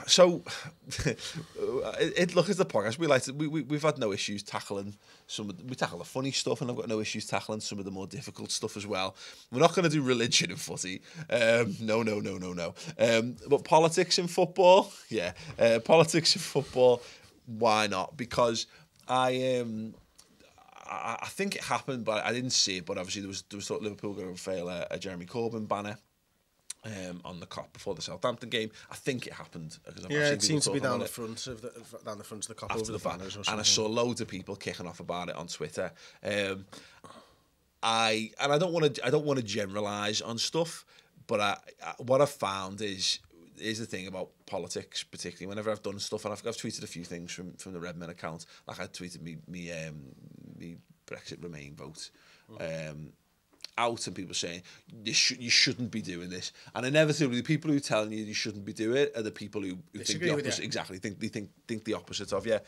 So, look at the podcast. We've had no issues tackling we tackle the funny stuff, and I've got no issues tackling some of the more difficult stuff as well. We're not going to do religion in footy. No. But politics in football, yeah. Politics in football, why not? Because I think it happened, but I didn't see it. But obviously there was thought Liverpool going to unveil a Jeremy Corbyn banner on the Kop before the Southampton game. I think it happened because it seemed to be down the front of the Kop over the banners or something. And I saw loads of people kicking off about it on Twitter. I don't want to generalise on stuff, but what I've found is the thing about politics, particularly whenever I've done stuff, and I've tweeted a few things from the Redmen account. Like I tweeted me Brexit Remain vote. Out, and people saying you shouldn't be doing this, and inevitably the people who are telling you shouldn't be doing it are the people who think the opposite. Exactly, think the opposite of you.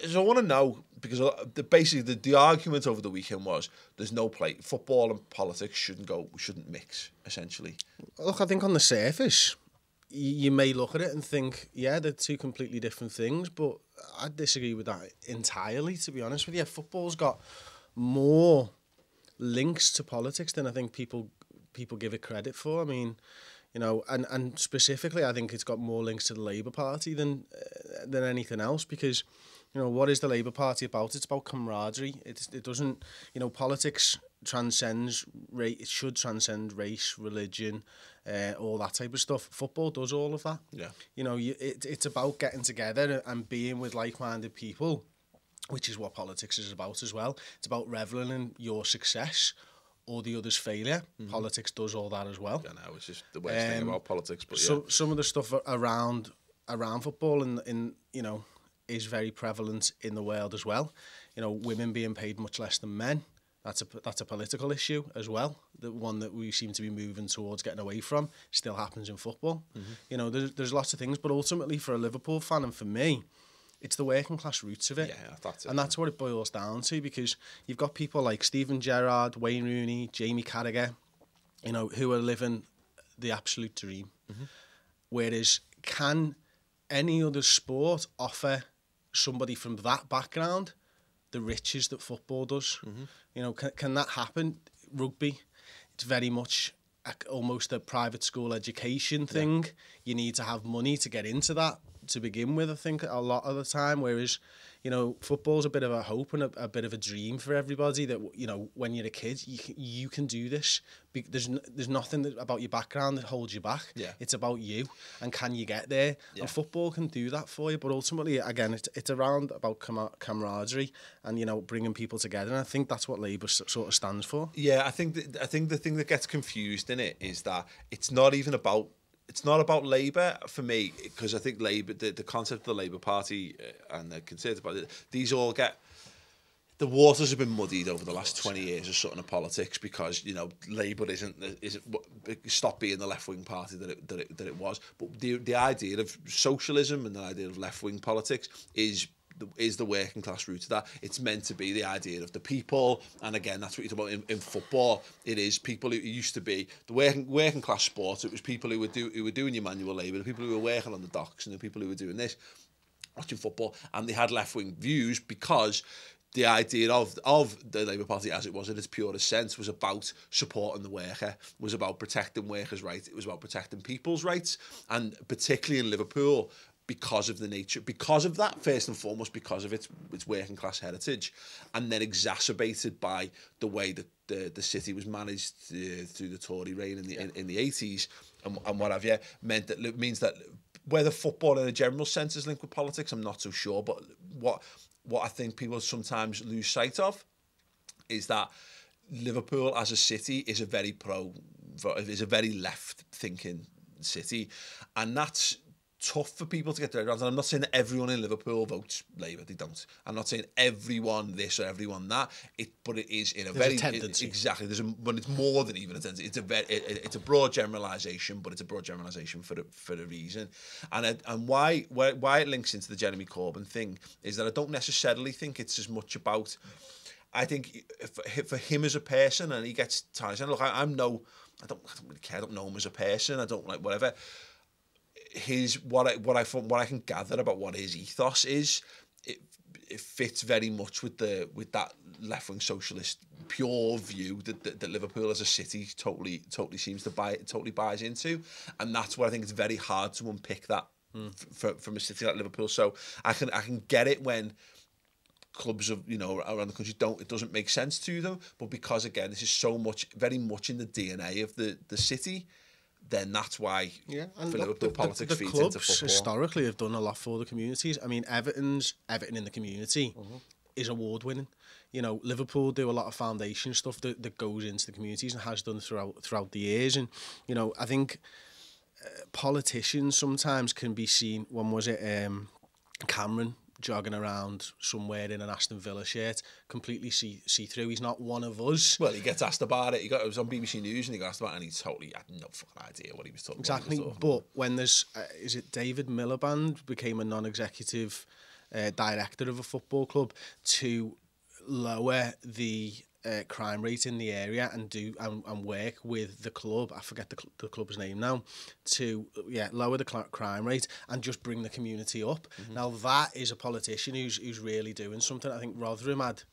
So I want to know, because basically the argument over the weekend was there's no play. Football and politics shouldn't mix, essentially. Look, I think on the surface you may look at it and think, yeah, they're two completely different things, but I disagree with that entirely, to be honest with you. Football's got more links to politics than I think people give it credit for. I mean, you know, and specifically, I think it's got more links to the Labour Party than anything else, because, you know, what is the Labour Party about? It's about camaraderie. It doesn't, you know, politics transcends race. It should transcend race, religion, all that type of stuff. Football does all of that. Yeah. You know, it's about getting together and being with like-minded people, which is what politics is about as well. It's about reveling in your success or the other's failure. Mm-hmm. Politics does all that as well. I know, it's just the worst thing about politics. But so some of the stuff around football in you know, is very prevalent in the world as well. You know, women being paid much less than men. That's a political issue as well. The one that we seem to be moving towards getting away from still happens in football. Mm-hmm. You know, there's lots of things, but ultimately for a Liverpool fan and for me, it's the working class roots of it. Yeah, that's it. And that's what it boils down to, because you've got people like Steven Gerrard, Wayne Rooney, Jamie Carragher, you know, who are living the absolute dream. Mm-hmm. Whereas, can any other sport offer somebody from that background the riches that football does? Mm-hmm. You know, can that happen? Rugby, it's very much almost a private school education thing. Yeah. You need to have money to get into that to begin with, I think, a lot of the time, whereas, you know, football's a bit of a hope and a bit of a dream for everybody that, you know, when you're a kid, you can do this. There's nothing about your background that holds you back. Yeah. It's about you, and can you get there? Yeah. And football can do that for you, but ultimately, again, it's around about camaraderie and, you know, bringing people together, and I think that's what Labour sort of stands for. Yeah, I think the thing that gets confused in it is that it's not about Labour for me, because I think Labour, the concept of the Labour Party and the Conservative Party, these all get, the waters have been muddied over the last 20 years of sort of politics, because, you know, Labour isn't stopped being the left wing party that it was. But the idea of socialism and the idea of left wing politics is the working class root of that. It's meant to be the idea of the people, and again, that's what you talk about in football. It is people who used to be the working class sport. It was people who were doing your manual labour, the people who were working on the docks, and the people who were doing this, watching football, and they had left wing views, because the idea of the Labour Party, as it was in its purest sense, was about supporting the worker, was about protecting workers' rights, it was about protecting people's rights, and particularly in Liverpool, because of the nature, because of that, first and foremost, because of its working class heritage, and then exacerbated by the way that the city was managed through the Tory reign in the 80s and what have you, means that whether football in a general sense is linked with politics, I'm not so sure. But what I think people sometimes lose sight of is that Liverpool as a city is a very left thinking city, and that's tough for people to get their head around. And I'm not saying that everyone in Liverpool votes Labour, they don't. I'm not saying everyone this or everyone that. But it is in a there's a tendency. Exactly. But it's more than even a tendency. It's a broad generalisation, but it's a broad generalisation for a reason. And why it links into the Jeremy Corbyn thing is that I don't necessarily think it's as much about. I think for him as a person, and he gets ties. And look, I don't really care. I don't know him as a person. I don't like whatever. what I can gather about what his ethos is, it fits very much with that left wing socialist pure view that Liverpool as a city totally seems to buys into, and that's why I think it's very hard to unpick that from a city like Liverpool. So I can get it when clubs of around the country it doesn't make sense to them, but because again this is very much in the DNA of the city, then that's why and for look, Liverpool politics the feeds clubs into football. Historically have done a lot for the communities. I mean, Everton in the community is award winning. Liverpool do a lot of foundation stuff that goes into the communities and has done throughout the years. And I think politicians sometimes can be seen. When was it? Cameron jogging around somewhere in an Aston Villa shirt, completely see through. He's not one of us. Well, he gets asked about it. It was on BBC News and he got asked about it and he totally had no fucking idea what he was talking about. Exactly. But when there's, is it David Miliband became a non-executive director of a football club to lower the crime rate in the area and work with the club, I forget the club's name now, to lower the crime rate and just bring the community up. Now that is a politician who's really doing something. I think Rotherham had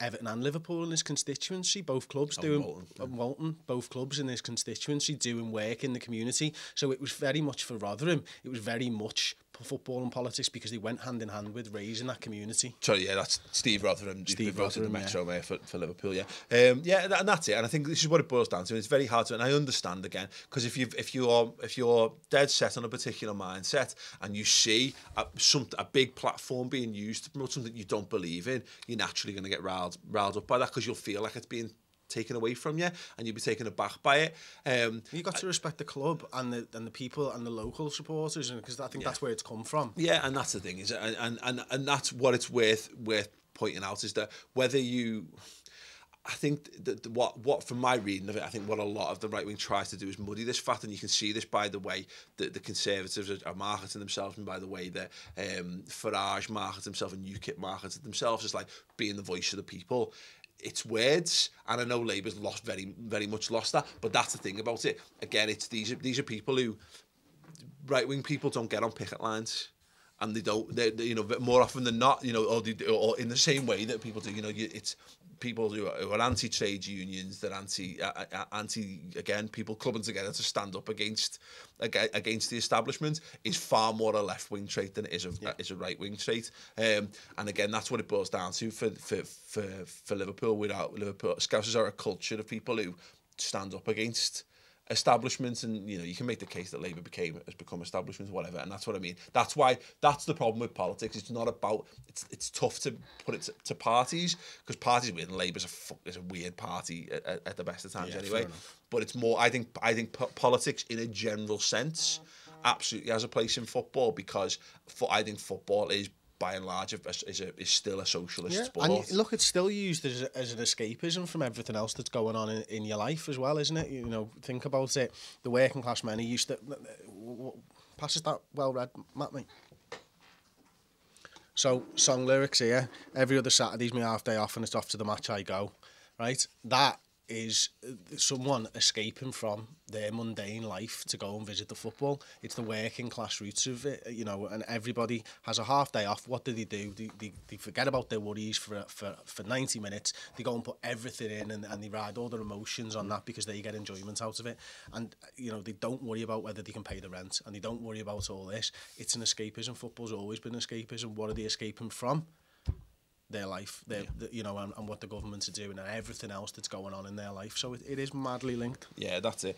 Everton and Liverpool in his constituency, both clubs Walton, both clubs in his constituency doing work in the community. So it was very much for Rotherham, it was very much football and politics because they went hand in hand with raising that community. Sorry, that's Steve Rotherham. Steve Rotherham, the Metro Mayor for Liverpool. And that's it. And I think this is what it boils down to. It's very hard to, and I understand again because if you're dead set on a particular mindset and you see a big platform being used to promote something you don't believe in, you're naturally going to get riled up by that because you'll feel like it's being taken away from you and you'll be taken aback by it. You got to respect the club and the people and the local supporters, because I think that's where it's come from. Yeah, and that's the thing, is and that's what it's worth pointing out, is that whether you, I think that what from my reading of it, I think what a lot of the right wing tries to do is muddy this fact, and you can see this by the way that the Conservatives are marketing themselves, and by the way that Farage markets himself and UKIP marketed themselves as like being the voice of the people. It's words, and I know Labour's very much lost that, but that's the thing about it. Again, it's these are people who, right wing people don't get on picket lines, and they more often than not, or in the same way that people do, it's people who are anti-trade unions, that anti again, people clubbing together to stand up against the establishment is far more a left-wing trait than it is a right-wing trait. And again, that's what it boils down to for Liverpool. Liverpool Scousers are a culture of people who stand up against establishments, and you can make the case that Labour has become establishments, whatever, and that's what I mean. That's the problem with politics. It's not about it's tough to put it to parties, because parties weird, and Labour's a weird party at the best of times anyway. But it's more, I think politics in a general sense absolutely has a place in football, because I think football is, by and large, is still a socialist sport. And look, it's still used as an escapism from everything else that's going on in your life as well, isn't it? Think about it. The working class men used to... Passes that well read, Matt, mate? So, song lyrics here. Every other Saturday's my half day off and it's off to the match I go. Right? That is someone escaping from their mundane life to go and visit the football. It's the working class roots of it, and everybody has a half day off. What do? They forget about their worries for 90 minutes. They go and put everything in, and they ride all their emotions on that because they get enjoyment out of it. And, they don't worry about whether they can pay the rent, and they don't worry about all this. It's an escapism. Football's always been escapism. What are they escaping from? Their life, and what the governments are doing, and everything else that's going on in their life. So it is madly linked. Yeah, that's it.